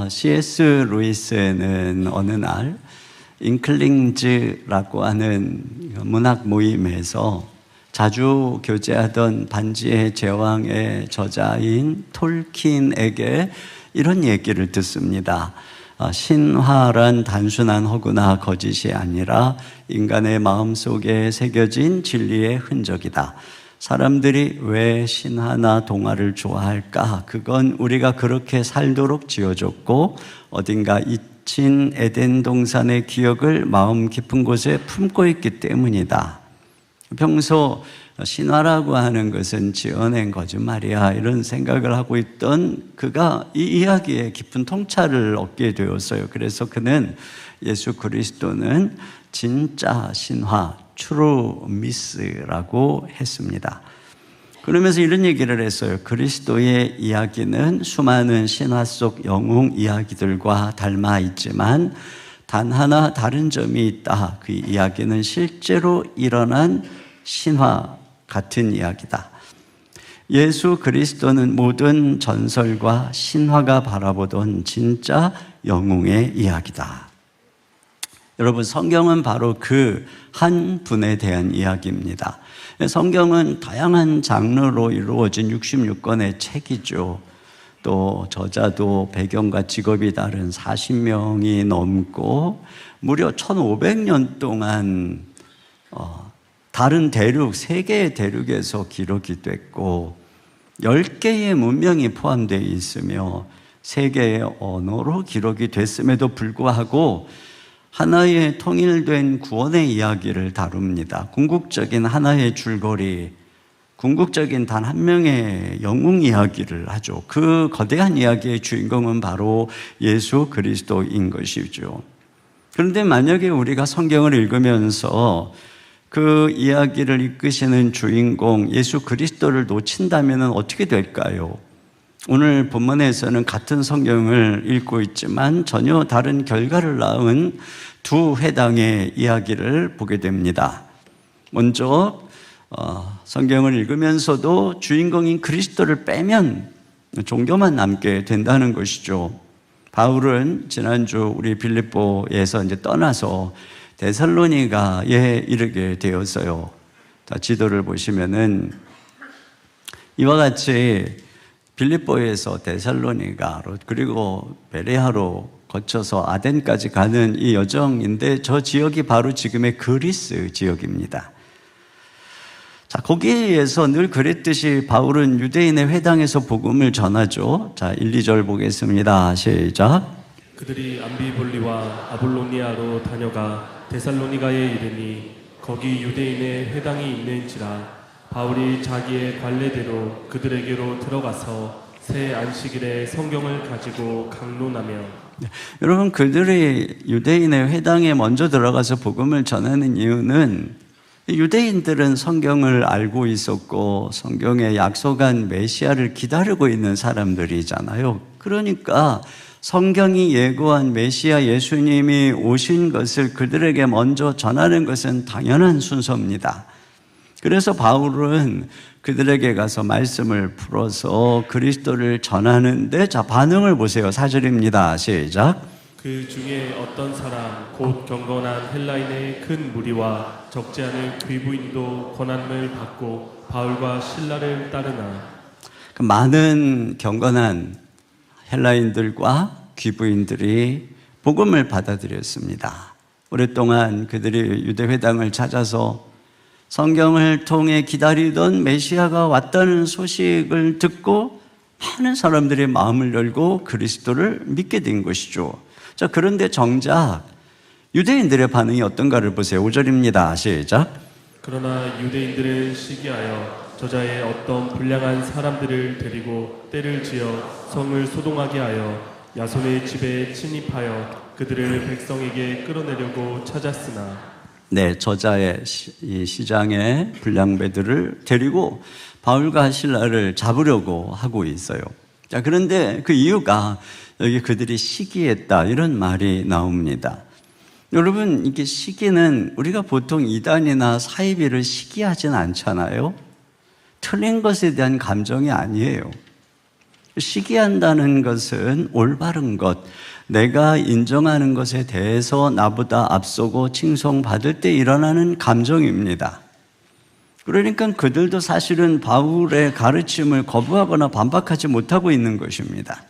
C.S. 루이스는 어느 날 잉클링즈라고 하는 문학 모임에서 자주 교제하던 반지의 제왕의 저자인 톨킨에게 이런 얘기를 듣습니다. 신화란 단순한 허구나 거짓이 아니라 인간의 마음속에 새겨진 진리의 흔적이다. 사람들이 왜 신화나 동화를 좋아할까? 그건 우리가 그렇게 살도록 지어줬고 어딘가 잊힌 에덴 동산의 기억을 마음 깊은 곳에 품고 있기 때문이다. 평소 신화라고 하는 것은 지어낸 거짓말이야 이런 생각을 하고 있던 그가 이 이야기에 깊은 통찰을 얻게 되었어요. 그래서 그는 예수 그리스도는 진짜 신화, true myth라고 했습니다. 그러면서 이런 얘기를 했어요. 그리스도의 이야기는 수많은 신화 속 영웅 이야기들과 닮아 있지만 단 하나 다른 점이 있다. 그 이야기는 실제로 일어난 신화 같은 이야기다. 예수 그리스도는 모든 전설과 신화가 바라보던 진짜 영웅의 이야기다. 여러분, 성경은 바로 그 한 분에 대한 이야기입니다. 성경은 다양한 장르로 이루어진 66권의 책이죠. 또 저자도 배경과 직업이 다른 40명이 넘고 무려 1500년 동안 다른 대륙, 3개의 대륙에서 기록이 됐고 10개의 문명이 포함되어 있으며 3개의 언어로 기록이 됐음에도 불구하고 하나의 통일된 구원의 이야기를 다룹니다. 궁극적인 하나의 줄거리, 궁극적인 단 한 명의 영웅 이야기를 하죠. 그 거대한 이야기의 주인공은 바로 예수 그리스도인 것이죠. 그런데 만약에 우리가 성경을 읽으면서 그 이야기를 이끄시는 주인공 예수 그리스도를 놓친다면 어떻게 될까요? 오늘 본문에서는 같은 성경을 읽고 있지만 전혀 다른 결과를 낳은 두 회당의 이야기를 보게 됩니다. 먼저 성경을 읽으면서도 주인공인 그리스도를 빼면 종교만 남게 된다는 것이죠. 바울은 지난주 우리 빌립보에서 이제 떠나서 데살로니가에 이르게 되었어요. 자, 지도를 보시면은 이와 같이 빌립보에서 데살로니가로 그리고 베레아로 거쳐서 아덴까지 가는 이 여정인데 저 지역이 바로 지금의 그리스 지역입니다. 자, 거기에서 늘 그랬듯이 바울은 유대인의 회당에서 복음을 전하죠. 자, 1, 2절 보겠습니다. 시작. 그들이 암비볼리와 아볼로니아로 다녀가 데살로니가에 이르니 거기 유대인의 회당이 있는지라 바울이 자기의 관례대로 그들에게로 들어가서 새 안식일에 성경을 가지고 강론하며 여러분, 그들이 유대인의 회당에 먼저 들어가서 복음을 전하는 이유는 유대인들은 성경을 알고 있었고 성경에 약속한 메시아를 기다리고 있는 사람들이잖아요. 그러니까 성경이 예고한 메시아 예수님이 오신 것을 그들에게 먼저 전하는 것은 당연한 순서입니다. 그래서 바울은 그들에게 가서 말씀을 풀어서 그리스도를 전하는데 자, 반응을 보세요. 4절입니다. 시작. 그 중에 어떤 사람 곧 경건한 헬라인의 큰 무리와 적지 않은 귀부인도 권한을 받고 바울과 신라를 따르나 그 많은 경건한 헬라인들과 귀부인들이 복음을 받아들였습니다. 오랫동안 그들이 유대회당을 찾아서 성경을 통해 기다리던 메시아가 왔다는 소식을 듣고 많은 사람들이 마음을 열고 그리스도를 믿게 된 것이죠. 자, 그런데 정작 유대인들의 반응이 어떤가를 보세요. 5절입니다. 시작. 그러나 유대인들은 시기하여 저자의 어떤 불량한 사람들을 데리고 때를 지어 성을 소동하게 하여 야손의 집에 침입하여 그들을 백성에게 끌어내려고 찾았으나 네, 저자의 이 시장의 불량배들을 데리고 바울과 신라를 잡으려고 하고 있어요. 자, 그런데 그 이유가 여기 그들이 시기했다 이런 말이 나옵니다. 여러분, 이게 시기는 우리가 보통 이단이나 사이비를 시기하진 않잖아요. 틀린 것에 대한 감정이 아니에요. 시기한다는 것은 올바른 것, 내가 인정하는 것에 대해서 나보다 앞서고 칭송받을 때 일어나는 감정입니다. 그러니까 그들도 사실은 바울의 가르침을 거부하거나 반박하지 못하고 있는 것입니다.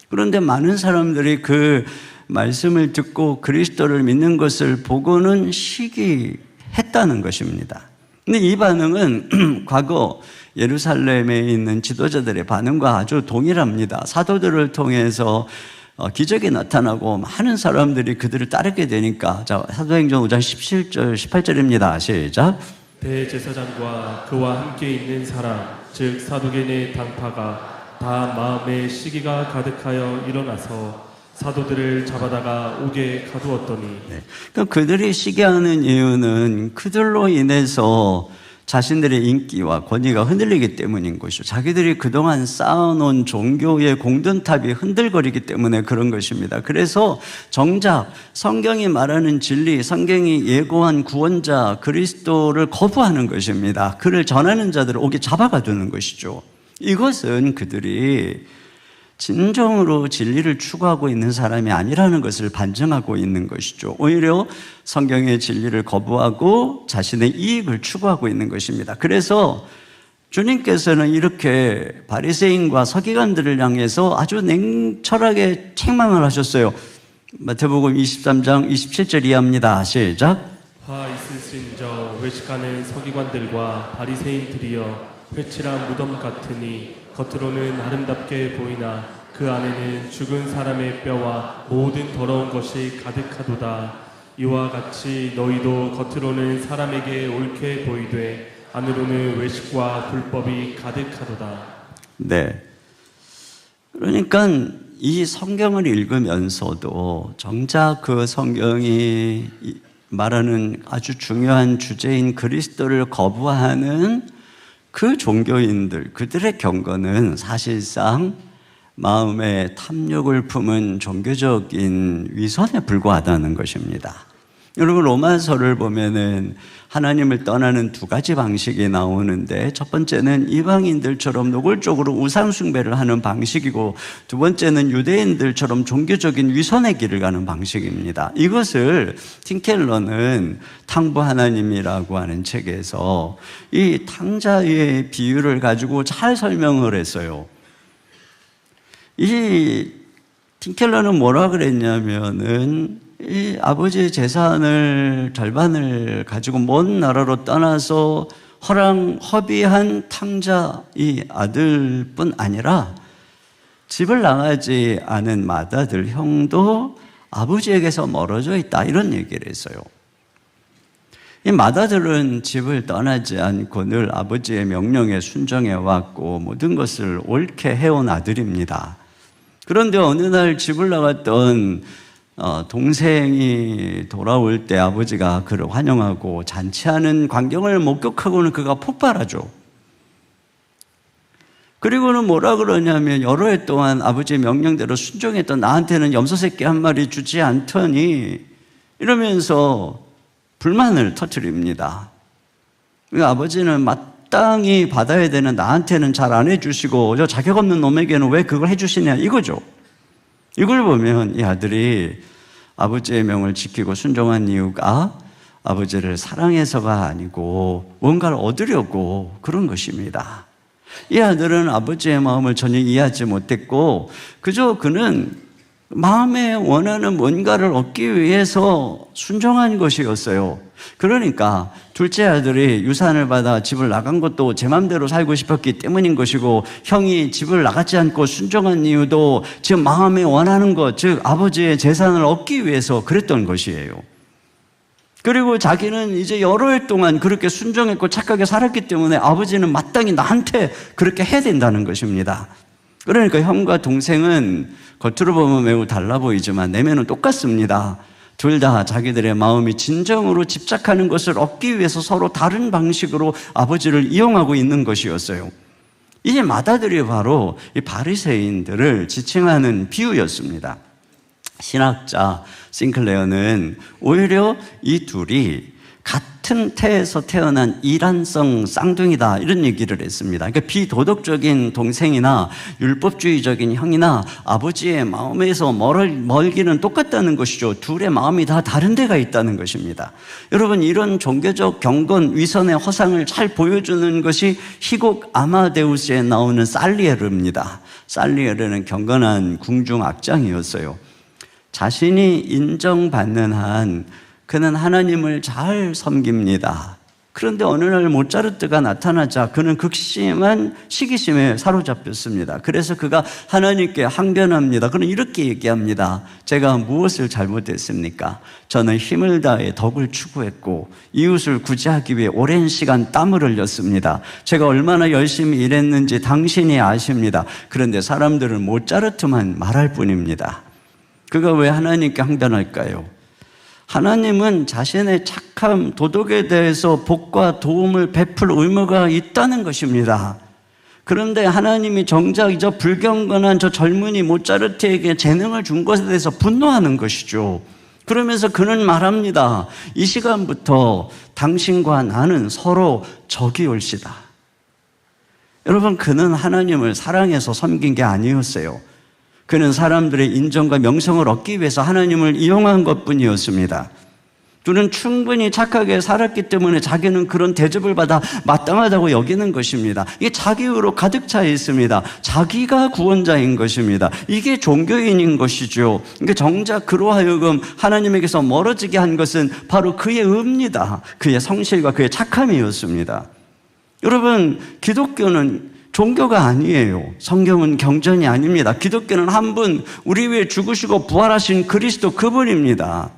그런데 많은 사람들이 그 말씀을 듣고 그리스도를 믿는 것을 보고는 시기했다는 것입니다. 근데 이 반응은 과거 예루살렘에 있는 지도자들의 반응과 아주 동일합니다. 사도들을 통해서 기적이 나타나고 많은 사람들이 그들을 따르게 되니까, 자, 사도행전 5장 17절, 18절입니다. 시작. 대제사장과 그와 함께 있는 사람, 즉 사두개의 당파가 다 마음에 시기가 가득하여 일어나서 사도들을 잡아다가 옥에 가두었더니. 그러니까 그들이 시기하는 이유는 그들로 인해서 자신들의 인기와 권위가 흔들리기 때문인 것이죠. 자기들이 그동안 쌓아놓은 종교의 공든탑이 흔들거리기 때문에 그런 것입니다. 그래서 정작 성경이 말하는 진리, 성경이 예고한 구원자 그리스도를 거부하는 것입니다. 그를 전하는 자들을 옥에 잡아가두는 것이죠. 이것은 그들이 진정으로 진리를 추구하고 있는 사람이 아니라는 것을 반증하고 있는 것이죠. 오히려 성경의 진리를 거부하고 자신의 이익을 추구하고 있는 것입니다. 그래서 주님께서는 이렇게 바리새인과 서기관들을 향해서 아주 냉철하게 책망을 하셨어요. 마태복음 23장 27절 이하입니다. 시작. 화 있으신저 외식하는 서기관들과 바리새인들이여, 회칠한 무덤 같으니 겉으로는 아름답게 보이나 그 안에는 죽은 사람의 뼈와 모든 더러운 것이 가득하도다. 이와 같이 너희도 겉으로는 사람에게 옳게 보이되 안으로는 외식과 불법이 가득하도다. 네. 그러니까 이 성경을 읽으면서도 정작 그 성경이 말하는 아주 중요한 주제인 그리스도를 거부하는 그 종교인들, 그들의 경고는 사실상 마음에 탐욕을 품은 종교적인 위선에 불과하다는 것입니다. 여러분, 로마서를 보면은 하나님을 떠나는 두 가지 방식이 나오는데, 첫 번째는 이방인들처럼 노골적으로 우상숭배를 하는 방식이고, 두 번째는 유대인들처럼 종교적인 위선의 길을 가는 방식입니다. 이것을 팀켈러는 탕부 하나님이라고 하는 책에서 이 탕자의 비유를 가지고 잘 설명을 했어요. 이 팀켈러는 뭐라 그랬냐면은 이 아버지의 재산을 절반을 가지고 먼 나라로 떠나서 허비한 탕자 이 아들뿐 아니라 집을 나가지 않은 맏아들 형도 아버지에게서 멀어져 있다, 이런 얘기를 했어요. 이 맏아들은 집을 떠나지 않고 늘 아버지의 명령에 순종해 왔고 모든 것을 옳게 해온 아들입니다. 그런데 어느 날 집을 나갔던 동생이 돌아올 때 아버지가 그를 환영하고 잔치하는 광경을 목격하고는 그가 폭발하죠. 그리고는 뭐라 그러냐면, 여러 해 동안 아버지의 명령대로 순종했던 나한테는 염소 새끼 한 마리 주지 않더니, 이러면서 불만을 터뜨립니다. 아버지는 마땅히 받아야 되는 나한테는 잘 안 해주시고 저 자격 없는 놈에게는 왜 그걸 해주시냐, 이거죠. 이걸 보면 이 아들이 아버지의 명을 지키고 순종한 이유가 아버지를 사랑해서가 아니고 뭔가를 얻으려고 그런 것입니다. 이 아들은 아버지의 마음을 전혀 이해하지 못했고 그저 그는 마음에 원하는 뭔가를 얻기 위해서 순종한 것이었어요. 그러니까 둘째 아들이 유산을 받아 집을 나간 것도 제 마음대로 살고 싶었기 때문인 것이고, 형이 집을 나가지 않고 순종한 이유도 지금 마음에 원하는 것, 즉 아버지의 재산을 얻기 위해서 그랬던 것이에요. 그리고 자기는 이제 여러 해 동안 그렇게 순종했고 착하게 살았기 때문에 아버지는 마땅히 나한테 그렇게 해야 된다는 것입니다. 그러니까 형과 동생은 겉으로 보면 매우 달라 보이지만 내면은 똑같습니다. 둘 다 자기들의 마음이 진정으로 집착하는 것을 얻기 위해서 서로 다른 방식으로 아버지를 이용하고 있는 것이었어요. 이 맏아들이 바로 이 바리새인들을 지칭하는 비유였습니다. 신학자 싱클레어는 오히려 이 둘이 같은 태에서 태어난 이란성 쌍둥이다, 이런 얘기를 했습니다. 그러니까 비도덕적인 동생이나 율법주의적인 형이나 아버지의 마음에서 멀기는 똑같다는 것이죠. 둘의 마음이 다 다른 데가 있다는 것입니다. 여러분, 이런 종교적 경건, 위선의 허상을 잘 보여주는 것이 희곡 아마데우스에 나오는 살리에르입니다. 살리에르는 경건한 궁중 악장이었어요. 자신이 인정받는 한 그는 하나님을 잘 섬깁니다. 그런데 어느 날 모차르트가 나타나자 그는 극심한 시기심에 사로잡혔습니다. 그래서 그가 하나님께 항변합니다. 그는 이렇게 얘기합니다. 제가 무엇을 잘못했습니까? 저는 힘을 다해 덕을 추구했고 이웃을 구제하기 위해 오랜 시간 땀을 흘렸습니다. 제가 얼마나 열심히 일했는지 당신이 아십니다. 그런데 사람들은 모차르트만 말할 뿐입니다. 그가 왜 하나님께 항변할까요? 하나님은 자신의 착함, 도덕에 대해서 복과 도움을 베풀 의무가 있다는 것입니다. 그런데 하나님이 정작 저 불경건한 저 젊은이 모차르트에게 재능을 준 것에 대해서 분노하는 것이죠. 그러면서 그는 말합니다. 이 시간부터 당신과 나는 서로 적이올시다. 여러분, 그는 하나님을 사랑해서 섬긴 게 아니었어요. 그는 사람들의 인정과 명성을 얻기 위해서 하나님을 이용한 것뿐이었습니다. 그는 충분히 착하게 살았기 때문에 자기는 그런 대접을 받아 마땅하다고 여기는 것입니다. 이게 자기의로 가득 차 있습니다. 자기가 구원자인 것입니다. 이게 종교인인 것이죠. 그러니까 정작 그로 하여금 하나님에게서 멀어지게 한 것은 바로 그의 의입니다. 그의 성실과 그의 착함이었습니다. 여러분, 기독교는 종교가 아니에요. 성경은 경전이 아닙니다. 기독교는 한 분, 우리 위해 죽으시고 부활하신 그리스도, 그분입니다.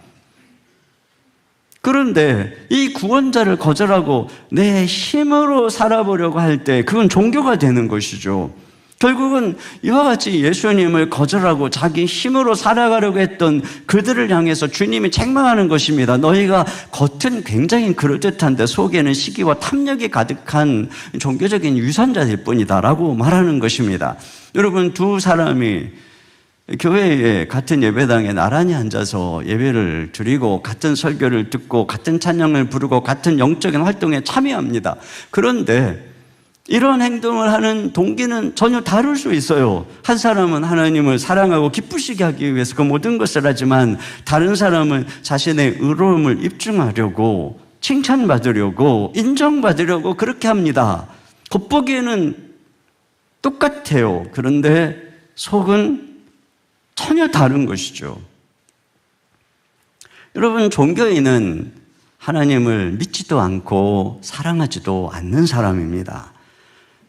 그런데 이 구원자를 거절하고 내 힘으로 살아보려고 할 때 그건 종교가 되는 것이죠. 결국은 이와 같이 예수님을 거절하고 자기 힘으로 살아가려고 했던 그들을 향해서 주님이 책망하는 것입니다. 너희가 겉은 굉장히 그럴듯한데 속에는 시기와 탐욕이 가득한 종교적인 유선자일 뿐이다 라고 말하는 것입니다. 여러분, 두 사람이 교회에 같은 예배당에 나란히 앉아서 예배를 드리고 같은 설교를 듣고 같은 찬양을 부르고 같은 영적인 활동에 참여합니다. 그런데 이런 행동을 하는 동기는 전혀 다를 수 있어요. 한 사람은 하나님을 사랑하고 기쁘시게 하기 위해서 그 모든 것을 하지만 다른 사람은 자신의 의로움을 입증하려고, 칭찬받으려고, 인정받으려고 그렇게 합니다. 겉보기에는 똑같아요. 그런데 속은 전혀 다른 것이죠. 여러분, 종교인은 하나님을 믿지도 않고 사랑하지도 않는 사람입니다.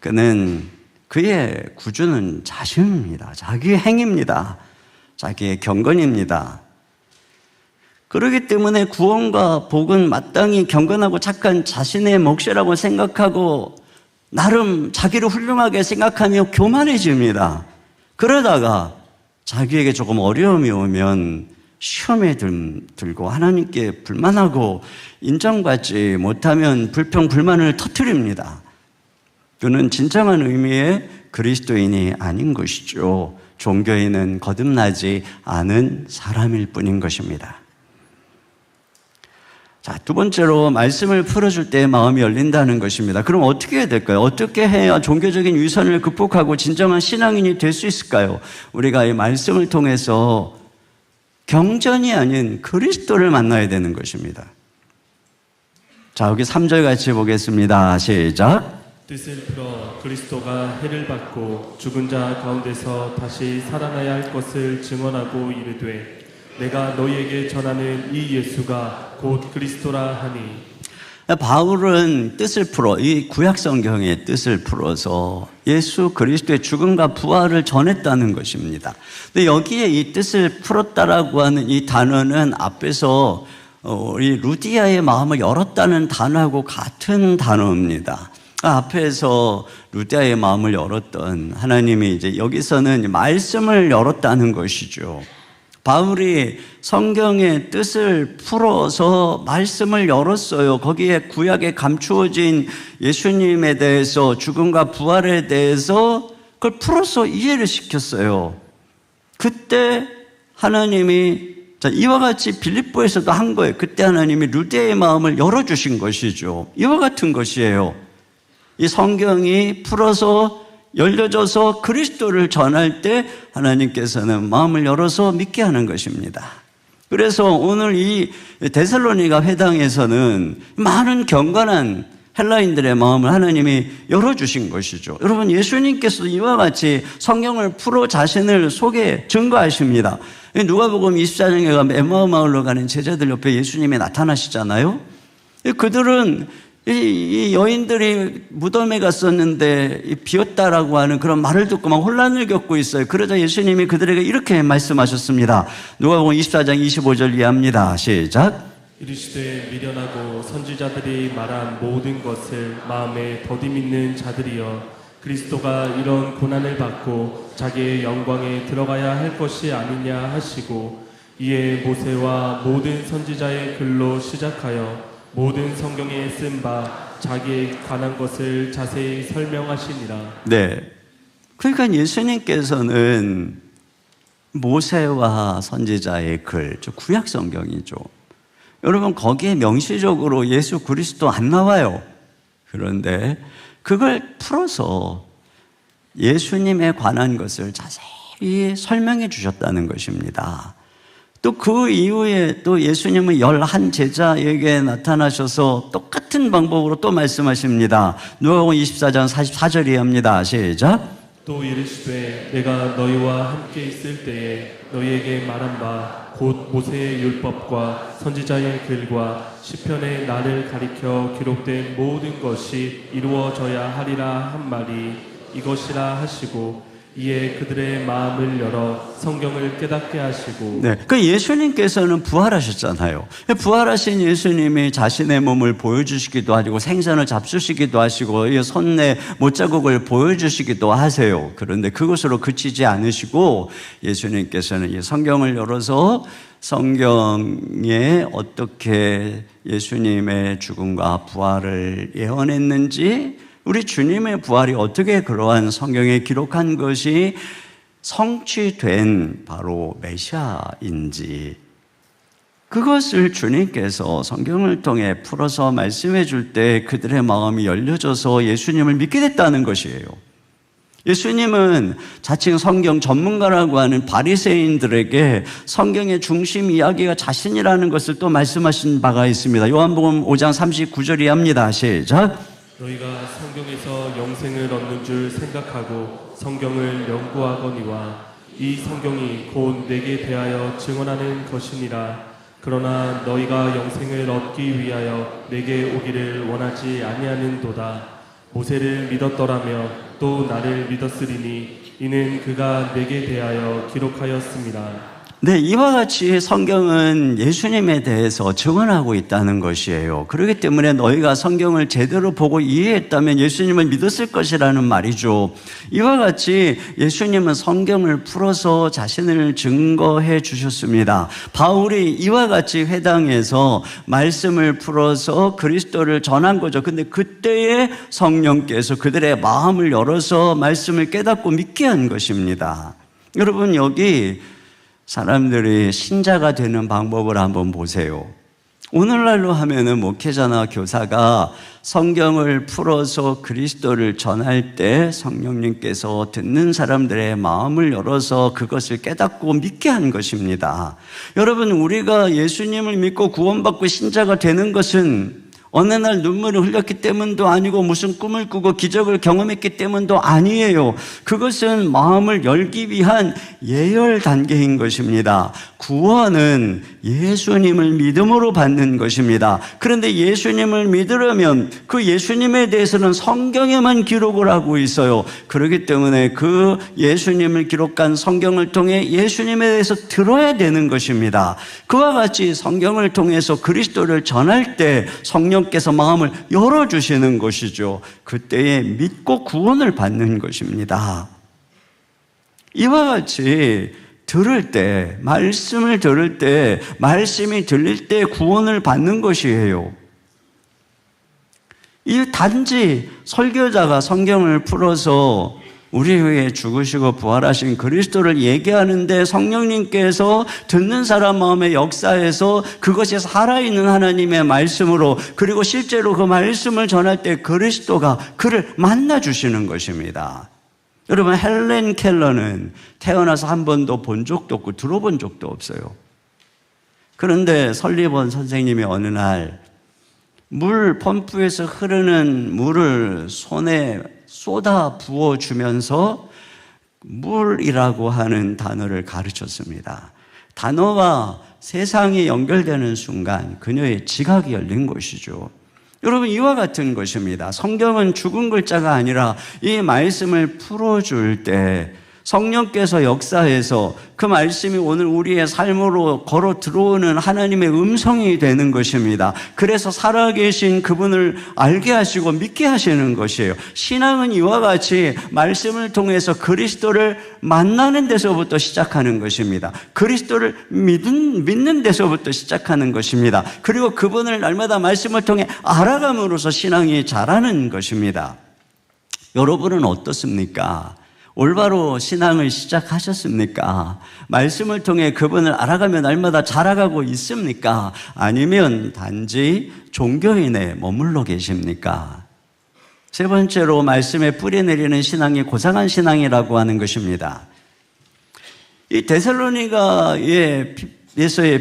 그는 그의 구주는 자신입니다. 자기의 행위입니다. 자기의 경건입니다. 그렇기 때문에 구원과 복은 마땅히 경건하고 착한 자신의 몫이라고 생각하고 나름 자기를 훌륭하게 생각하며 교만해집니다. 그러다가 자기에게 조금 어려움이 오면 시험에 들고 하나님께 불만하고 인정받지 못하면 불평, 불만을 터뜨립니다. 그는 진정한 의미의 그리스도인이 아닌 것이죠. 종교인은 거듭나지 않은 사람일 뿐인 것입니다. 자, 두 번째로 말씀을 풀어줄 때 마음이 열린다는 것입니다. 그럼 어떻게 해야 될까요? 어떻게 해야 종교적인 위선을 극복하고 진정한 신앙인이 될 수 있을까요? 우리가 이 말씀을 통해서 경전이 아닌 그리스도를 만나야 되는 것입니다. 자, 여기 3절 같이 보겠습니다. 시작. 뜻을 풀어 그리스도가 해를 받고 죽은 자 가운데서 다시 살아나야 할 것을 증언하고 이르되 내가 너희에게 전하는 이 예수가 곧 그리스도라 하니. 바울은 뜻을 풀어, 이 구약 성경의 뜻을 풀어서 예수 그리스도의 죽음과 부활을 전했다는 것입니다. 근데 여기에 이 뜻을 풀었다라고 하는 이 단어는 앞에서 우리 루디아의 마음을 열었다는 단어하고 같은 단어입니다. 앞에서 루디아의 마음을 열었던 하나님이 이제 여기서는 말씀을 열었다는 것이죠. 바울이 성경의 뜻을 풀어서 말씀을 열었어요. 거기에 구약에 감추어진 예수님에 대해서, 죽음과 부활에 대해서 그걸 풀어서 이해를 시켰어요. 그때 하나님이 자, 이와 같이 빌립보에서도 한 거예요. 그때 하나님이 루디아의 마음을 열어주신 것이죠. 이와 같은 것이에요. 이 성경이 풀어서 열려져서 그리스도를 전할 때 하나님께서는 마음을 열어서 믿게 하는 것입니다. 그래서 오늘 이 데살로니가 회당에서는 많은 경건한 헬라인들의 마음을 하나님이 열어주신 것이죠. 여러분, 예수님께서 이와 같이 성경을 풀어 자신을 증거하십니다. 누가복음 24장에 가면 에마우 마을로 가는 제자들 옆에 예수님이 나타나시잖아요. 그들은 이 여인들이 무덤에 갔었는데 비었다라고 하는 그런 말을 듣고 막 혼란을 겪고 있어요. 그러자 예수님이 그들에게 이렇게 말씀하셨습니다. 누가복음 24장 25절 이해합니다. 시작. 이르시되 미련하고 선지자들이 말한 모든 것을 마음에 더디 믿는 자들이여, 그리스도가 이런 고난을 받고 자기의 영광에 들어가야 할 것이 아니냐 하시고, 이에 모세와 모든 선지자의 글로 시작하여 모든 성경에 쓴 바 자기에 관한 것을 자세히 설명하시니라. 네. 그러니까 예수님께서는 모세와 선지자의 글, 구약 성경이죠. 여러분, 거기에 명시적으로 예수 그리스도 안 나와요. 그런데 그걸 풀어서 예수님에 관한 것을 자세히 설명해 주셨다는 것입니다. 또 그 이후에 또 예수님은 11 제자에게 나타나셔서 똑같은 방법으로 또 말씀하십니다. 누가복음 24장 44절 이해합니다. 시작. 또 이르시되 내가 너희와 함께 있을 때에 너희에게 말한 바 곧 모세의 율법과 선지자의 글과 시편의 나를 가리켜 기록된 모든 것이 이루어져야 하리라 한 말이 이것이라 하시고, 이에 그들의 마음을 열어 성경을 깨닫게 하시고. 네, 그 예수님께서는 부활하셨잖아요. 부활하신 예수님이 자신의 몸을 보여주시기도 하시고 생선을 잡수시기도 하시고 이 손에 못자국을 보여주시기도 하세요. 그런데 그것으로 그치지 않으시고 예수님께서는 이 성경을 열어서 성경에 어떻게 예수님의 죽음과 부활을 예언했는지, 우리 주님의 부활이 어떻게 그러한 성경에 기록한 것이 성취된 바로 메시아인지, 그것을 주님께서 성경을 통해 풀어서 말씀해 줄 때 그들의 마음이 열려져서 예수님을 믿게 됐다는 것이에요. 예수님은 자칭 성경 전문가라고 하는 바리새인들에게 성경의 중심 이야기가 자신이라는 것을 또 말씀하신 바가 있습니다. 요한복음 5장 39절 이해합니다. 시작. 너희가 성경에서 영생을 얻는 줄 생각하고 성경을 연구하거니와 이 성경이 곧 내게 대하여 증언하는 것이니라. 그러나 너희가 영생을 얻기 위하여 내게 오기를 원하지 아니하는도다. 모세를 믿었더라며 또 나를 믿었으리니 이는 그가 내게 대하여 기록하였습니다. 네, 이와 같이 성경은 예수님에 대해서 증언하고 있다는 것이에요. 그렇기 때문에 너희가 성경을 제대로 보고 이해했다면 예수님을 믿었을 것이라는 말이죠. 이와 같이 예수님은 성경을 풀어서 자신을 증거해 주셨습니다. 바울이 이와 같이 회당에서 말씀을 풀어서 그리스도를 전한 거죠. 근데 그때에 성령께서 그들의 마음을 열어서 말씀을 깨닫고 믿게 한 것입니다. 여러분, 여기 사람들이 신자가 되는 방법을 한번 보세요. 오늘날로 하면은 목회자나 교사가 성경을 풀어서 그리스도를 전할 때 성령님께서 듣는 사람들의 마음을 열어서 그것을 깨닫고 믿게 한 것입니다. 여러분, 우리가 예수님을 믿고 구원받고 신자가 되는 것은 어느 날 눈물을 흘렸기 때문도 아니고 무슨 꿈을 꾸고 기적을 경험했기 때문도 아니에요. 그것은 마음을 열기 위한 예열 단계인 것입니다. 구원은 예수님을 믿음으로 받는 것입니다. 그런데 예수님을 믿으려면 그 예수님에 대해서는 성경에만 기록을 하고 있어요. 그렇기 때문에 그 예수님을 기록한 성경을 통해 예수님에 대해서 들어야 되는 것입니다. 그와 같이 성경을 통해서 그리스도를 전할 때 성령께서 마음을 열어주시는 것이죠. 그때에 믿고 구원을 받는 것입니다. 이와 같이 들을 때, 말씀을 들을 때, 말씀이 들릴 때 구원을 받는 것이에요. 이 단지 설교자가 성경을 풀어서 우리 위해 죽으시고 부활하신 그리스도를 얘기하는데 성령님께서 듣는 사람 마음의 역사에서 그것이 살아있는 하나님의 말씀으로, 그리고 실제로 그 말씀을 전할 때 그리스도가 그를 만나주시는 것입니다. 여러분, 헬렌 켈러는 태어나서 한 번도 본 적도 없고 들어본 적도 없어요. 그런데 설리번 선생님이 어느 날 물 펌프에서 흐르는 물을 손에 쏟아 부어주면서 물이라고 하는 단어를 가르쳤습니다. 단어와 세상이 연결되는 순간 그녀의 지각이 열린 것이죠. 여러분, 이와 같은 것입니다. 성경은 죽은 글자가 아니라 이 말씀을 풀어줄 때 성령께서 역사해서 그 말씀이 오늘 우리의 삶으로 걸어 들어오는 하나님의 음성이 되는 것입니다. 그래서 살아계신 그분을 알게 하시고 믿게 하시는 것이에요. 신앙은 이와 같이 말씀을 통해서 그리스도를 만나는 데서부터 시작하는 것입니다. 그리스도를 믿는 데서부터 시작하는 것입니다. 그리고 그분을 날마다 말씀을 통해 알아감으로써 신앙이 자라는 것입니다. 여러분은 어떻습니까? 올바로 신앙을 시작하셨습니까? 말씀을 통해 그분을 알아가며 날마다 자라가고 있습니까? 아니면 단지 종교인에 머물러 계십니까? 세 번째로 말씀에 뿌리 내리는 신앙이 고상한 신앙이라고 하는 것입니다. 이 데살로니가에서의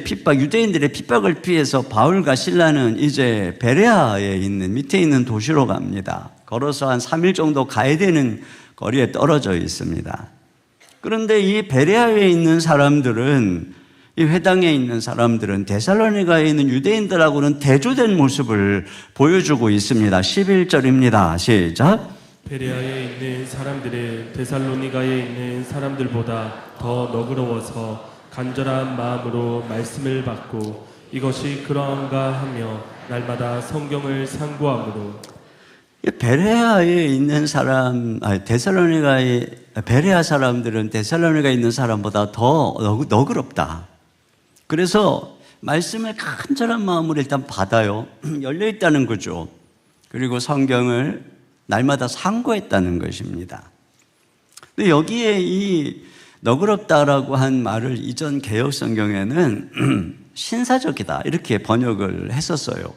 핍박, 유대인들의 핍박을 피해서 바울과 실라는 이제 베레아에 있는 밑에 있는 도시로 갑니다. 걸어서 한 3일 정도 가야 되는 거리에 떨어져 있습니다. 그런데 이 베레아에 있는 사람들은, 이 회당에 있는 사람들은 데살로니가에 있는 유대인들하고는 대조된 모습을 보여주고 있습니다. 11절입니다. 시작. 베레아에 있는 사람들은 데살로니가에 있는 사람들보다 더 너그러워서 간절한 마음으로 말씀을 받고 이것이 그러한가 하며 날마다 성경을 상고함으로. 베레아에 있는 사람, 베레아 사람들은 데살로니가에 있는 사람보다 더 너그럽다. 그래서 말씀을 간절한 마음으로 일단 받아요. 열려 있다는 거죠. 그리고 성경을 날마다 상고했다는 것입니다. 근데 여기에 이 너그럽다라고 한 말을 이전 개역 성경에는 신사적이다 이렇게 번역을 했었어요.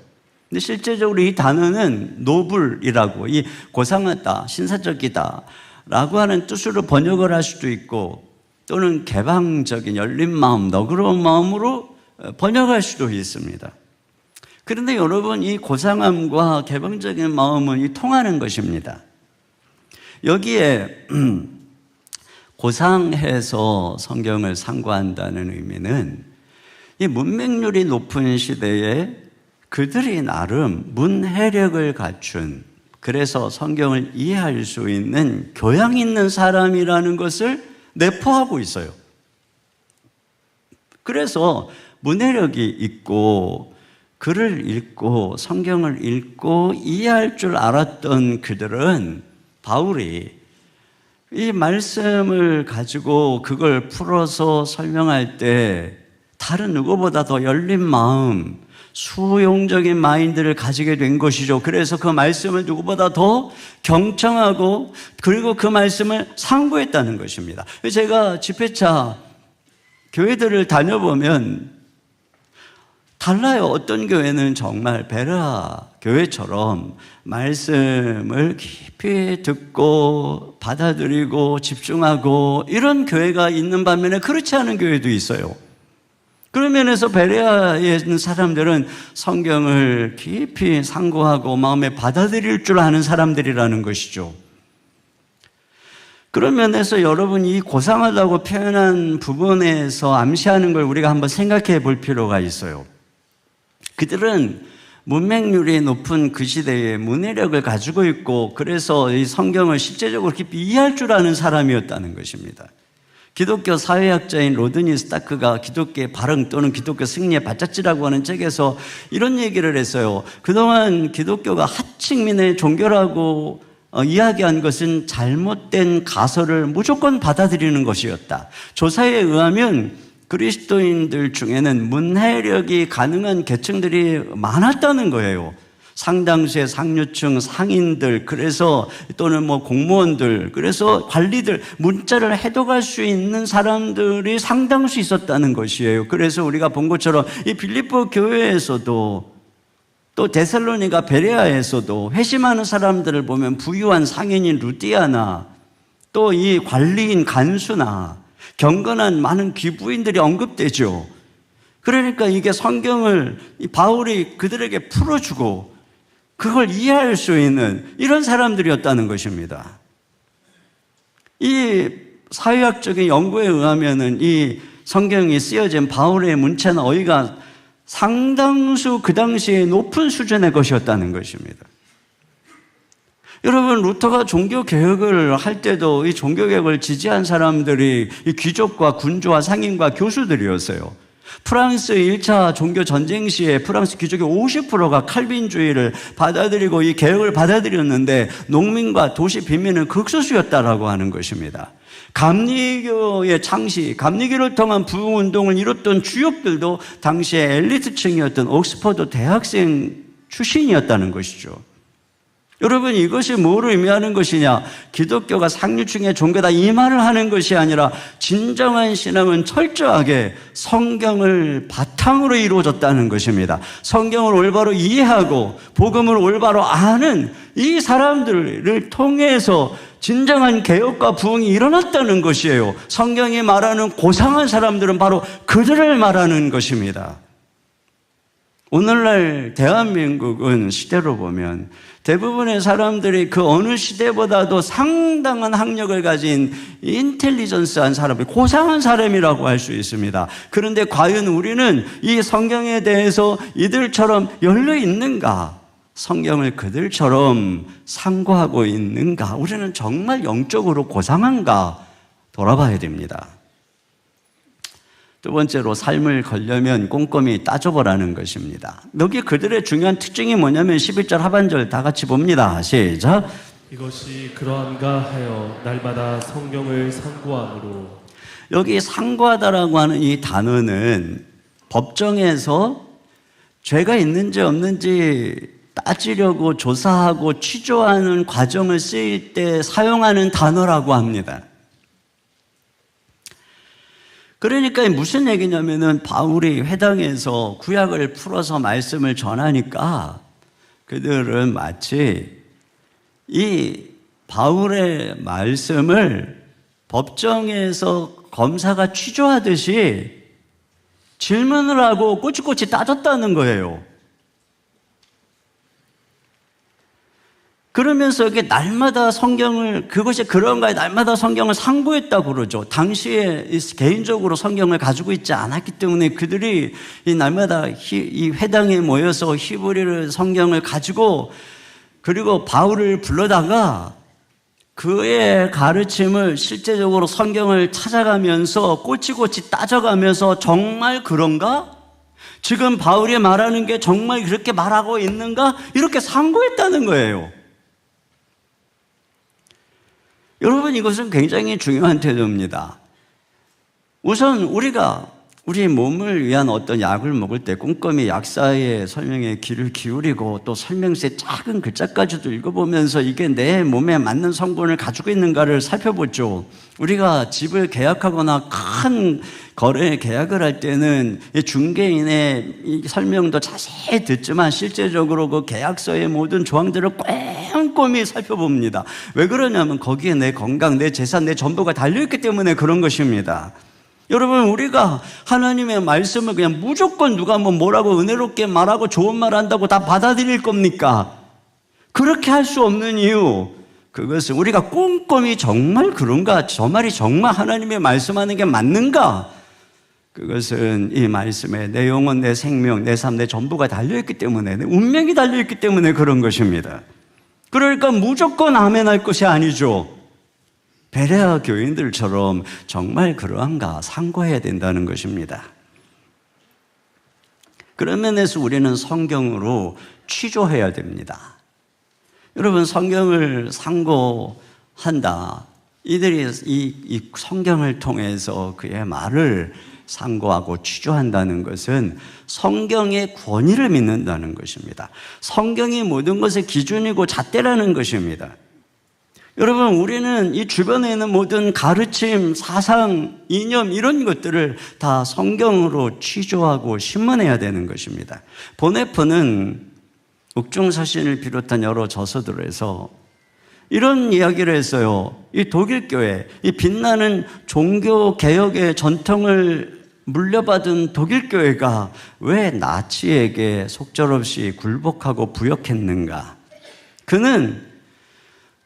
근데 실제적으로 이 단어는 노블이라고, 이 고상하다, 신사적이다 라고 하는 뜻으로 번역을 할 수도 있고, 또는 개방적인 열린 마음, 너그러운 마음으로 번역할 수도 있습니다. 그런데 여러분, 이 고상함과 개방적인 마음은 통하는 것입니다. 여기에 고상해서 성경을 상고한다는 의미는 이 문맹률이 높은 시대에 그들이 나름 문해력을 갖춘, 그래서 성경을 이해할 수 있는 교양 있는 사람이라는 것을 내포하고 있어요. 그래서 문해력이 있고 글을 읽고 성경을 읽고 이해할 줄 알았던 그들은 바울이 이 말씀을 가지고 그걸 풀어서 설명할 때 다른 누구보다 더 열린 마음, 수용적인 마인드를 가지게 된 것이죠. 그래서 그 말씀을 누구보다 더 경청하고 그리고 그 말씀을 상고했다는 것입니다. 제가 집회차 교회들을 다녀보면 달라요. 어떤 교회는 정말 베레아 교회처럼 말씀을 깊이 듣고 받아들이고 집중하고 이런 교회가 있는 반면에 그렇지 않은 교회도 있어요. 그런 면에서 베레아에 있는 사람들은 성경을 깊이 상고하고 마음에 받아들일 줄 아는 사람들이라는 것이죠. 그런 면에서 여러분, 이 고상하다고 표현한 부분에서 암시하는 걸 우리가 한번 생각해 볼 필요가 있어요. 그들은 문맹률이 높은 그 시대에 문해력을 가지고 있고, 그래서 이 성경을 실제적으로 깊이 이해할 줄 아는 사람이었다는 것입니다. 기독교 사회학자인 로드니 스타크가 기독교의 발흥 또는 기독교 승리의 발자취라고 하는 책에서 이런 얘기를 했어요. 그동안 기독교가 하층민의 종교라고 이야기한 것은 잘못된 가설을 무조건 받아들이는 것이었다. 조사에 의하면 그리스도인들 중에는 문해력이 가능한 계층들이 많았다는 거예요. 상당수의 상류층 상인들, 그래서 또는 뭐 공무원들, 그래서 관리들, 문자를 해독할 수 있는 사람들이 상당수 있었다는 것이에요. 그래서 우리가 본 것처럼 이 빌립보 교회에서도 또 데살로니가 베레아에서도 회심하는 사람들을 보면 부유한 상인인 루디아나 또 이 관리인 간수나 경건한 많은 귀부인들이 언급되죠. 그러니까 이게 성경을 바울이 그들에게 풀어주고 그걸 이해할 수 있는 이런 사람들이었다는 것입니다. 이 사회학적인 연구에 의하면은 이 성경이 쓰여진 바울의 문체나 어휘가 상당수 그 당시에 높은 수준의 것이었다는 것입니다. 여러분, 루터가 종교개혁을 할 때도 이 종교개혁을 지지한 사람들이 이 귀족과 군주와 상인과 교수들이었어요. 프랑스 1차 종교전쟁 시에 프랑스 귀족의 50%가 칼빈주의를 받아들이고 이 개혁을 받아들였는데 농민과 도시 빈민은 극소수였다라고 하는 것입니다. 감리교의 창시, 감리교를 통한 부흥운동을 이뤘던 주역들도 당시에 엘리트층이었던 옥스퍼드 대학생 출신이었다는 것이죠. 여러분, 이것이 뭐를 의미하는 것이냐? 기독교가 상류층의 종교다 이 말을 하는 것이 아니라 진정한 신앙은 철저하게 성경을 바탕으로 이루어졌다는 것입니다. 성경을 올바로 이해하고 복음을 올바로 아는 이 사람들을 통해서 진정한 개혁과 부흥이 일어났다는 것이에요. 성경이 말하는 고상한 사람들은 바로 그들을 말하는 것입니다. 오늘날 대한민국은 시대로 보면 대부분의 사람들이 그 어느 시대보다도 상당한 학력을 가진 인텔리전스한 사람이 고상한 사람이라고 할 수 있습니다. 그런데 과연 우리는 이 성경에 대해서 이들처럼 열려 있는가? 성경을 그들처럼 상고하고 있는가? 우리는 정말 영적으로 고상한가? 돌아봐야 됩니다. 두 번째로 삶을 걸려면 꼼꼼히 따져보라는 것입니다. 여기 그들의 중요한 특징이 뭐냐면 11절 하반절 다 같이 봅니다. 시작. 이것이 그러한가 하여 날마다 성경을 상고함으로. 여기 상고하다라고 하는 이 단어는 법정에서 죄가 있는지 없는지 따지려고 조사하고 취조하는 과정을 쓰일 때 사용하는 단어라고 합니다. 그러니까 무슨 얘기냐면은 바울이 회당에서 구약을 풀어서 말씀을 전하니까 그들은 마치 이 바울의 말씀을 법정에서 검사가 취조하듯이 질문을 하고 꼬치꼬치 따졌다는 거예요. 그러면서 이게 날마다 성경을, 그것이 그런가에 날마다 성경을 상고했다고 그러죠. 당시에 개인적으로 성경을 가지고 있지 않았기 때문에 그들이 이 날마다 이 회당에 모여서 히브리를 성경을 가지고 그리고 바울을 불러다가 그의 가르침을 실제적으로 성경을 찾아가면서 꼬치꼬치 따져가면서 정말 그런가? 지금 바울이 말하는 게 정말 그렇게 말하고 있는가? 이렇게 상고했다는 거예요. 여러분, 이것은 굉장히 중요한 태도입니다. 우선 우리 몸을 위한 어떤 약을 먹을 때 꼼꼼히 약사의 설명에 귀를 기울이고 또 설명서의 작은 글자까지도 읽어보면서 이게 내 몸에 맞는 성분을 가지고 있는가를 살펴보죠. 우리가 집을 계약하거나 큰 거래 계약을 할 때는 중개인의 설명도 자세히 듣지만 실제적으로 그 계약서의 모든 조항들을 꼼꼼히 살펴봅니다. 왜 그러냐면 거기에 내 건강, 내 재산, 내 전부가 달려있기 때문에 그런 것입니다. 여러분, 우리가 하나님의 말씀을 그냥 무조건 누가 뭐라고 은혜롭게 말하고 좋은 말 한다고 다 받아들일 겁니까? 그렇게 할 수 없는 이유, 그것은 우리가 꼼꼼히 정말 그런가? 저 말이 정말 하나님의 말씀하는 게 맞는가? 그것은 이 말씀에 내 영혼, 내 생명, 내 삶, 내 전부가 달려있기 때문에, 내 운명이 달려있기 때문에 그런 것입니다. 그러니까 무조건 아멘 할 것이 아니죠. 베레아 교인들처럼 정말 그러한가 상고해야 된다는 것입니다. 그런 면에서 우리는 성경으로 취조해야 됩니다. 여러분, 성경을 상고한다. 이들이 이 성경을 통해서 그의 말을 상고하고 취조한다는 것은 성경의 권위를 믿는다는 것입니다. 성경이 모든 것의 기준이고 잣대라는 것입니다. 여러분, 우리는 이 주변에 있는 모든 가르침, 사상, 이념 이런 것들을 다 성경으로 취조하고 신문해야 되는 것입니다. 보네프는 옥중서신을 비롯한 여러 저서들에서 이런 이야기를 했어요. 이 독일교회, 이 빛나는 종교개혁의 전통을 물려받은 독일교회가 왜 나치에게 속절없이 굴복하고 부역했는가? 그는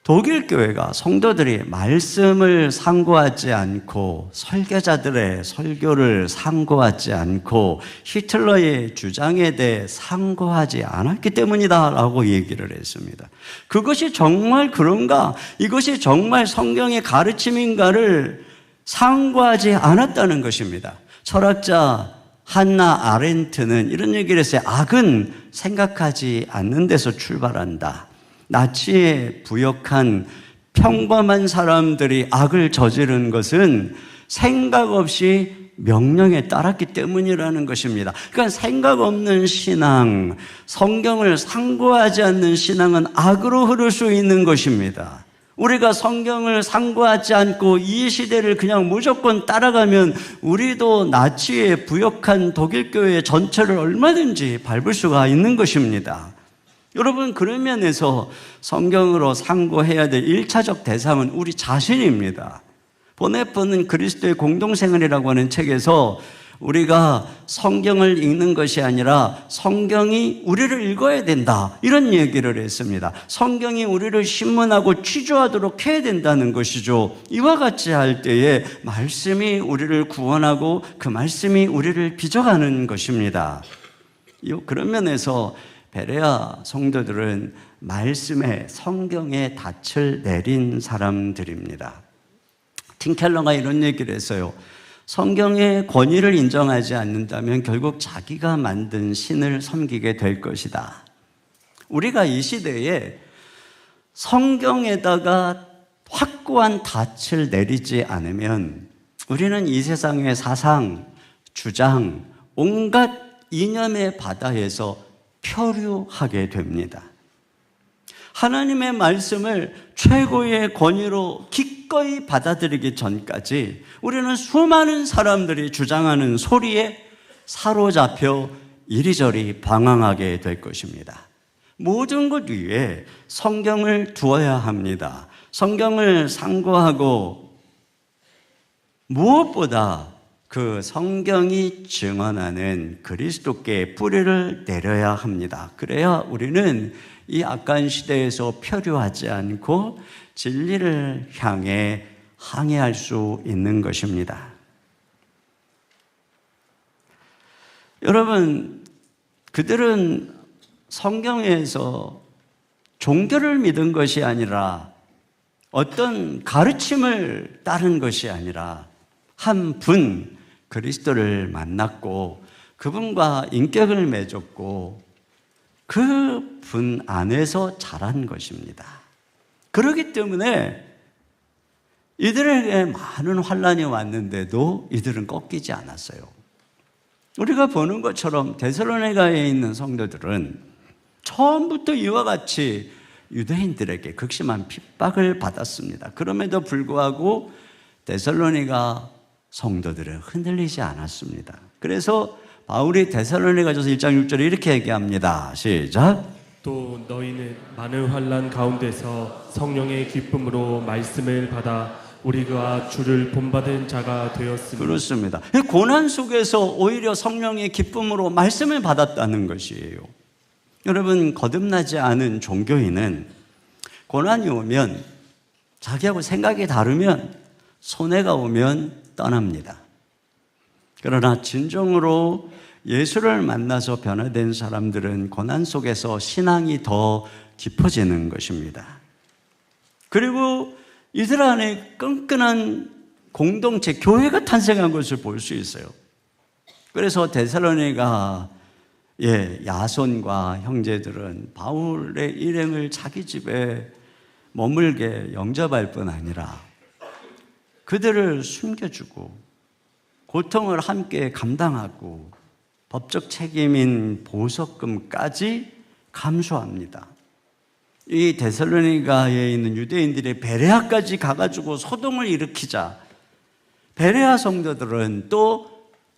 독일교회가 성도들이 말씀을 상고하지 않고 설교자들의 설교를 상고하지 않고 히틀러의 주장에 대해 상고하지 않았기 때문이다라고 얘기를 했습니다. 그것이 정말 그런가? 이것이 정말 성경의 가르침인가를 상고하지 않았다는 것입니다. 철학자 한나 아렌트는 이런 얘기를 했어요. 악은 생각하지 않는 데서 출발한다. 나치에 부역한 평범한 사람들이 악을 저지른 것은 생각 없이 명령에 따랐기 때문이라는 것입니다. 그러니까 생각 없는 신앙, 성경을 상고하지 않는 신앙은 악으로 흐를 수 있는 것입니다. 우리가 성경을 상고하지 않고 이 시대를 그냥 무조건 따라가면 우리도 나치에 부역한 독일교회 전체를 얼마든지 밟을 수가 있는 것입니다. 여러분, 그런 면에서 성경으로 상고해야 될 1차적 대상은 우리 자신입니다. 보네프는 그리스도의 공동생활이라고 하는 책에서 우리가 성경을 읽는 것이 아니라 성경이 우리를 읽어야 된다, 이런 얘기를 했습니다. 성경이 우리를 신문하고 취조하도록 해야 된다는 것이죠. 이와 같이 할 때에 말씀이 우리를 구원하고 그 말씀이 우리를 빚어가는 것입니다. 그런 면에서 베레아 성도들은 말씀에, 성경에 닻을 내린 사람들입니다. 팀 켈러가 이런 얘기를 했어요. 성경의 권위를 인정하지 않는다면 결국 자기가 만든 신을 섬기게 될 것이다. 우리가 이 시대에 성경에다가 확고한 닻을 내리지 않으면 우리는 이 세상의 사상, 주장, 온갖 이념의 바다에서 표류하게 됩니다. 하나님의 말씀을 최고의 권위로 기꺼이 받아들이기 전까지 우리는 수많은 사람들이 주장하는 소리에 사로잡혀 이리저리 방황하게 될 것입니다. 모든 것 위에 성경을 두어야 합니다. 성경을 상고하고 무엇보다 그 성경이 증언하는 그리스도께 뿌리를 내려야 합니다. 그래야 우리는 이 악한 시대에서 표류하지 않고 진리를 향해 항해할 수 있는 것입니다. 여러분, 그들은 성경에서 종교를 믿은 것이 아니라 어떤 가르침을 따른 것이 아니라 한 분, 그리스도를 만났고 그분과 인격을 맺었고 그 분 안에서 자란 것입니다. 그렇기 때문에 이들에게 많은 환난이 왔는데도 이들은 꺾이지 않았어요. 우리가 보는 것처럼 데살로니가에 있는 성도들은 처음부터 이와 같이 유대인들에게 극심한 핍박을 받았습니다. 그럼에도 불구하고 데살로니가 성도들은 흔들리지 않았습니다. 그래서 바울이 데살로니가전서 1장 6절에 이렇게 얘기합니다. 시작. 또 너희는 많은 환난 가운데서 성령의 기쁨으로 말씀을 받아 우리가 주를 본받은 자가 되었습니다. 그렇습니다. 고난 속에서 오히려 성령의 기쁨으로 말씀을 받았다는 것이에요. 여러분, 거듭나지 않은 종교인은 고난이 오면, 자기하고 생각이 다르면, 손해가 오면 떠납니다. 그러나 진정으로 예수를 만나서 변화된 사람들은 고난 속에서 신앙이 더 깊어지는 것입니다. 그리고 이들 안에 끈끈한 공동체, 교회가 탄생한 것을 볼 수 있어요. 그래서 데살로니가 야손과 형제들은 바울의 일행을 자기 집에 머물게 영접할 뿐 아니라 그들을 숨겨주고 고통을 함께 감당하고 법적 책임인 보석금까지 감수합니다. 이 데살로니가에 있는 유대인들의 베레아까지 가가지고 소동을 일으키자 베레아 성도들은 또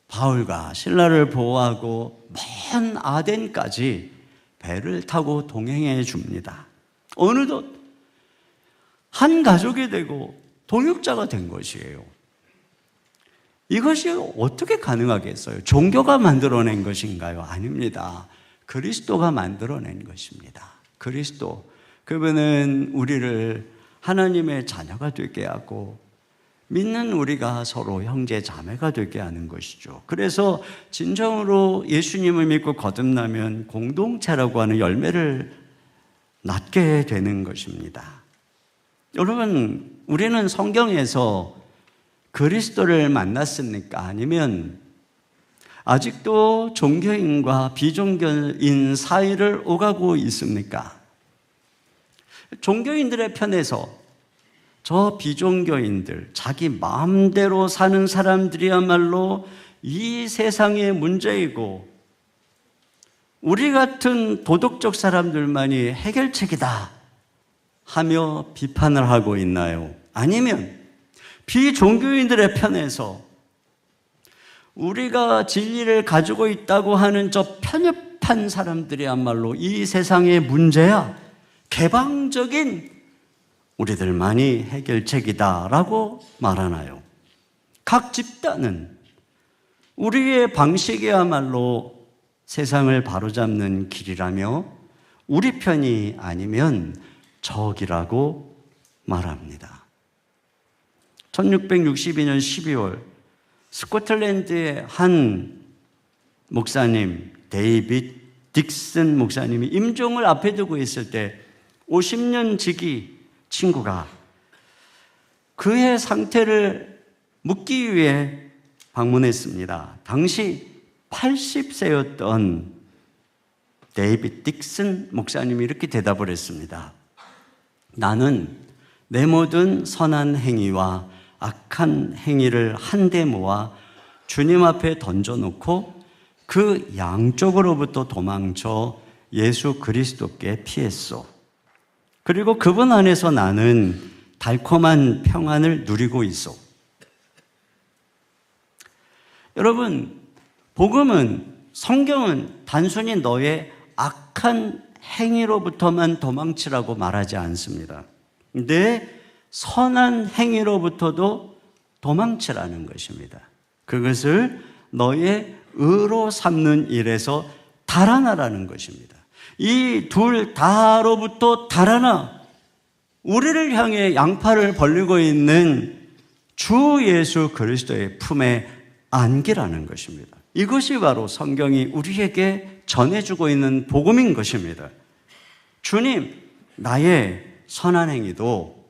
바울과 실라를 보호하고 먼 아덴까지 배를 타고 동행해 줍니다. 어느덧 한 가족이 되고 동역자가 된 것이에요. 이것이 어떻게 가능하겠어요? 종교가 만들어낸 것인가요? 아닙니다. 그리스도가 만들어낸 것입니다. 그리스도, 그분은 우리를 하나님의 자녀가 되게 하고 믿는 우리가 서로 형제 자매가 되게 하는 것이죠. 그래서 진정으로 예수님을 믿고 거듭나면 공동체라고 하는 열매를 낳게 되는 것입니다. 여러분, 우리는 성경에서 그리스도를 만났습니까? 아니면 아직도 종교인과 비종교인 사이를 오가고 있습니까? 종교인들의 편에서 저 비종교인들, 자기 마음대로 사는 사람들이야말로 이 세상의 문제이고 우리 같은 도덕적 사람들만이 해결책이다 하며 비판을 하고 있나요? 아니면 비종교인들의 편에서 우리가 진리를 가지고 있다고 하는 저 편협한 사람들이야말로 이 세상의 문제야, 개방적인 우리들만이 해결책이다라고 말하나요? 각 집단은 우리의 방식이야말로 세상을 바로잡는 길이라며 우리 편이 아니면 적이라고 말합니다. 1662년 12월 스코틀랜드의 한 목사님, 데이빗 딕슨 목사님이 임종을 앞에 두고 있을 때 50년 지기 친구가 그의 상태를 묻기 위해 방문했습니다. 당시 80세였던 데이빗 딕슨 목사님이 이렇게 대답을 했습니다. 나는 내 모든 선한 행위와 악한 행위를 한데 모아 주님 앞에 던져놓고 그 양쪽으로부터 도망쳐 예수 그리스도께 피했소. 그리고 그분 안에서 나는 달콤한 평안을 누리고 있소. 여러분, 복음은, 성경은 단순히 너의 악한 행위로부터만 도망치라고 말하지 않습니다. 내 선한 행위로부터도 도망치라는 것입니다. 그것을 너의 의로 삼는 일에서 달아나라는 것입니다. 이 둘 다로부터 달아나 우리를 향해 양팔을 벌리고 있는 주 예수 그리스도의 품에 안기라는 것입니다. 이것이 바로 성경이 우리에게 전해주고 있는 복음인 것입니다. 주님, 나의 선한 행위도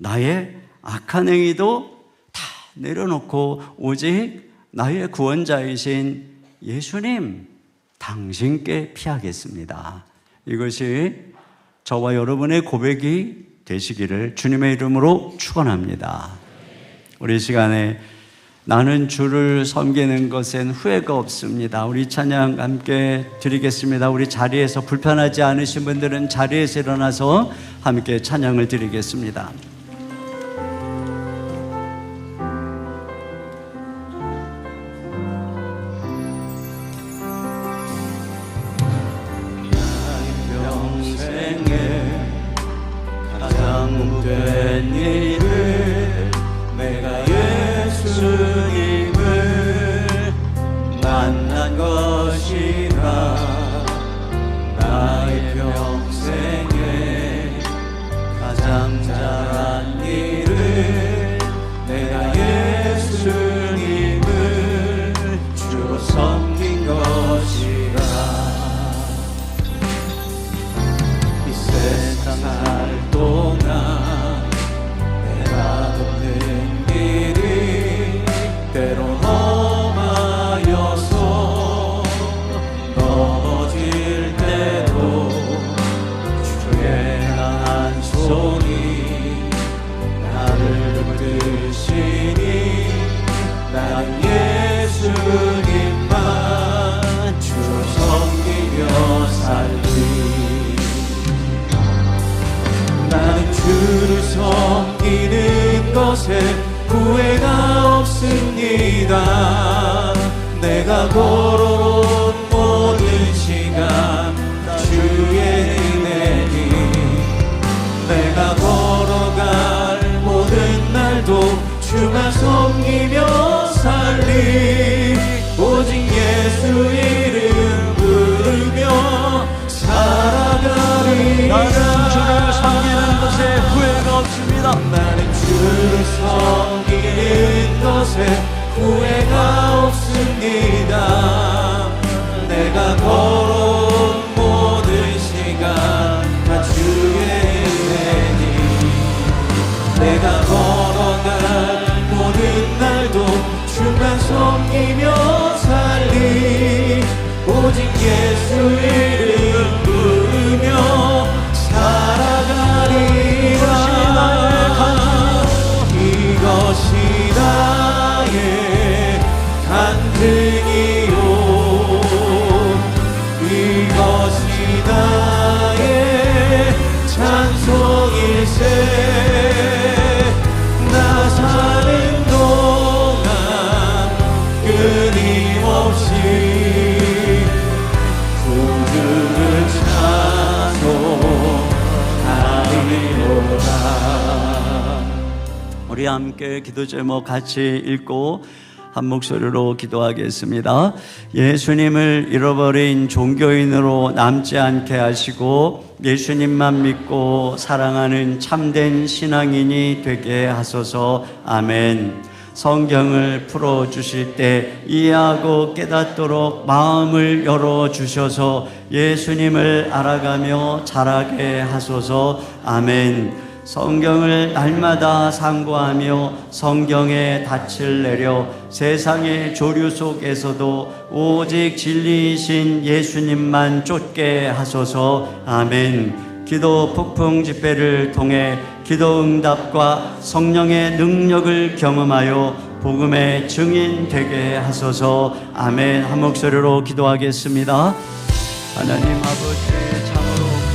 나의 악한 행위도 다 내려놓고 오직 나의 구원자이신 예수님, 당신께 피하겠습니다. 이것이 저와 여러분의 고백이 되시기를 주님의 이름으로 축원합니다. 우리 시간에 나는 주를 섬기는 것엔 후회가 없습니다. 우리 찬양 함께 드리겠습니다. 우리 자리에서 불편하지 않으신 분들은 자리에서 일어나서 함께 찬양을 드리겠습니다. 나의 평생에 가장 잘한 찬송이다. 내가 걸어온 모든 시간 주의 은혜니 내가 걸어갈 모든 날도 주만 섬기며 살리 오직 예수 이름 부르며 살아가리라. 나는 주를 섬기는 것에 후회가 없습니다. 나는 주를 섬기는 것에 후회가 없습니다. 내가 걸어온 모든 시간 다 주의 은혜니 내가 걸어갈 모든 날도 주만 섬기며 살리 오직 예수 이름 부르며 살아가리라. 이것이 나의 간증이요 이것이 나의 찬송일세. 나 사는 동안 끊임없이 구주를 찬송하리로다. 우리 함께 기도 제목 같이 읽고 한 목소리로 기도하겠습니다. 예수님을 잃어버린 종교인으로 남지 않게 하시고 예수님만 믿고 사랑하는 참된 신앙인이 되게 하소서. 아멘. 성경을 풀어주실 때 이해하고 깨닫도록 마음을 열어주셔서 예수님을 알아가며 자라게 하소서. 아멘. 성경을 날마다 상고하며 성경의 닻을 내려 세상의 조류 속에서도 오직 진리이신 예수님만 쫓게 하소서. 아멘. 기도 폭풍 집회를 통해 기도 응답과 성령의 능력을 경험하여 복음의 증인 되게 하소서. 아멘. 한 목소리로 기도하겠습니다. 하나님 아버지, 참으로